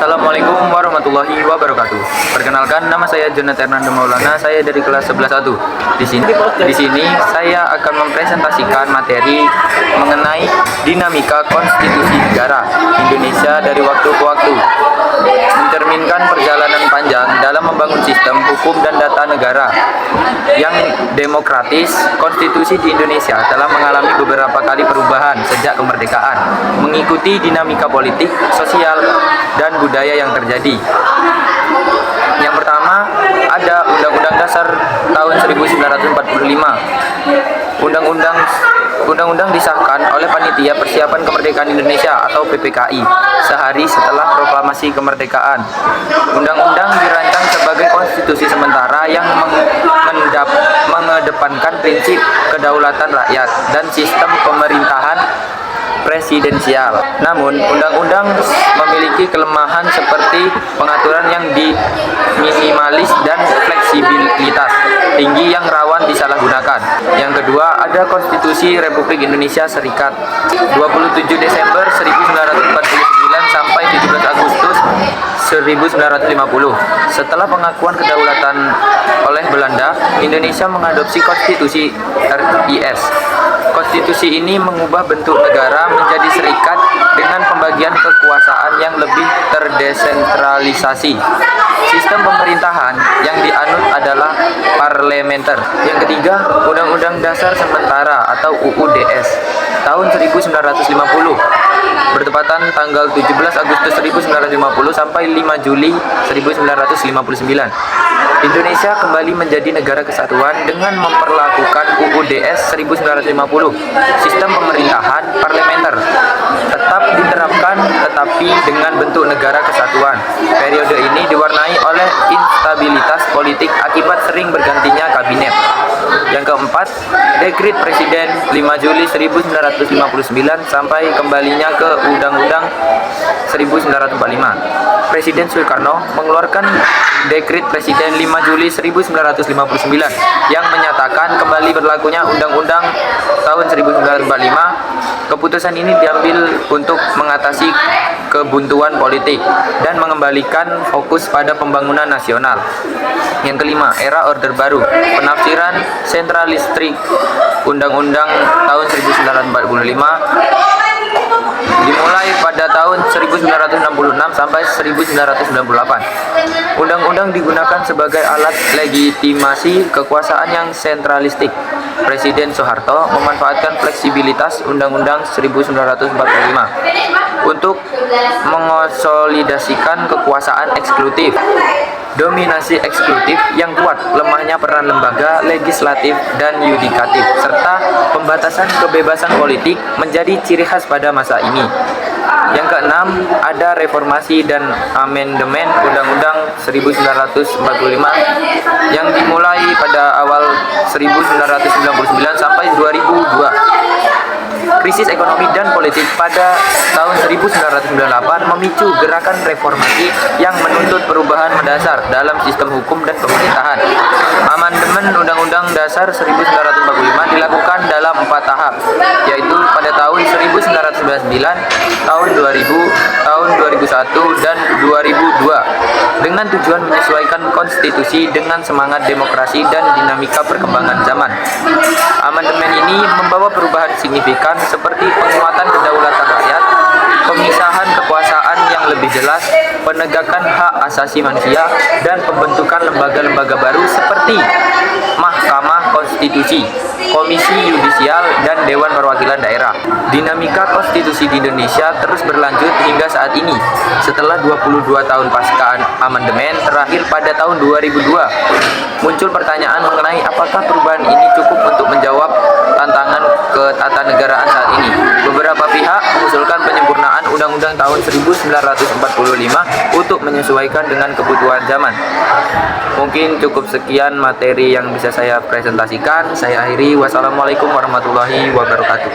Assalamualaikum warahmatullahi wabarakatuh. Perkenalkan, nama saya Jonathan Hernando Maulana. Saya dari kelas 11A1. Di sini saya akan mempresentasikan materi mengenai dinamika konstitusi negara Indonesia dari waktu ke waktu, mencerminkan perjalanan panjang dalam membangun sistem hukum dan tata negara yang demokratis. Konstitusi di Indonesia telah mengalami beberapa kali perubahan sejak kemerdekaan, mengikuti dinamika politik, sosial, dan budaya yang terjadi. Yang pertama, ada Undang-Undang Dasar tahun 1945. Undang-undang disahkan oleh Panitia Persiapan Kemerdekaan Indonesia atau PPKI sehari setelah proklamasi kemerdekaan. Undang-undang dirancang sebagai konstitusi sementara yang mengedepankan prinsip kedaulatan rakyat dan sistem pemerintahan presidensial. Namun, undang-undang memiliki kelemahan seperti pengaturan yang minimalis dan fleksibilitas tinggi yang rawan disalahgunakan. Yang kedua, ada Konstitusi Republik Indonesia Serikat 27 Desember 1949 sampai 17 Agustus 1950. Setelah pengakuan kedaulatan oleh Belanda, Indonesia mengadopsi Konstitusi RIS. Konstitusi ini mengubah bentuk negara menjadi serikat dengan pembagian kekuasaan yang lebih terdesentralisasi. Sistem pemerintahan yang dianut adalah parlementer. Yang ketiga, Undang-Undang Dasar Sementara atau UUDS tahun 1950 bertepatan tanggal 17 Agustus 1950 sampai 5 Juli 1959. Indonesia kembali menjadi negara kesatuan dengan memperlakukan UUDS 1950. Sistem pemerintahan parlementer tetap diterapkan tetapi dengan bentuk negara kesatuan. Periode ini diwarnai oleh instabilitas politik akibat sering bergantinya kabinet. Yang keempat, Dekret Presiden 5 Juli 1959 sampai kembalinya ke Undang-Undang 1945. Presiden Soekarno mengeluarkan Dekret Presiden 5 Juli 1959 yang menyatakan kembali berlakunya Undang-Undang tahun 1945. Keputusan ini diambil untuk mengatasi kebuntuan politik dan mengembalikan fokus pada pembangunan nasional. Yang kelima, era Orde Baru. Penafsiran sentralistik Undang-Undang tahun 1945 dimulai pada tahun 1966 sampai 1998. Undang-undang digunakan sebagai alat legitimasi kekuasaan yang sentralistik. Presiden Soeharto memanfaatkan fleksibilitas Undang-Undang 1945 untuk mengonsolidasikan kekuasaan eksekutif. Dominasi eksekutif yang kuat, lemahnya peran lembaga legislatif dan yudikatif, serta pembatasan kebebasan politik menjadi ciri khas pada masa ini. Yang keenam, ada reformasi dan amandemen Undang-Undang 1945 yang dimulai pada awal 1999 sampai 2002. Krisis ekonomi dan politik pada tahun 1998 memicu gerakan reformasi yang menuntut perubahan mendasar dalam sistem hukum dan pemerintahan. Amandemen Undang-Undang Dasar 1945 dilakukan dalam 4 tahap, yaitu pada tahun 1999, tahun 2000, tahun 2001, dan 2002, dengan tujuan menyesuaikan konstitusi dengan semangat demokrasi dan dinamika perkembangan zaman. Amandemen ini membawa perubahan signifikan seperti penguatan kedaulatan rakyat, pemisahan kekuasaan yang lebih jelas, penegakan hak asasi manusia, dan pembentukan lembaga-lembaga baru seperti Mahkamah Konstitusi, Komisi Yudisial, dan Dewan Perwakilan Daerah. Dinamika konstitusi di Indonesia terus berlanjut hingga saat ini. Setelah 22 tahun pasca amandemen terakhir pada tahun 2002, muncul pertanyaan mengenai apakah perubahan ini cukup untuk menjawab tantangan ketatanegaraan saat ini. Beberapa pihak mengusulkan penyempurnaan Undang-Undang tahun 1945 untuk menyesuaikan dengan kebutuhan zaman. Mungkin cukup sekian materi yang bisa saya presentasikan. Saya akhiri. Wassalamualaikum warahmatullahi wabarakatuh.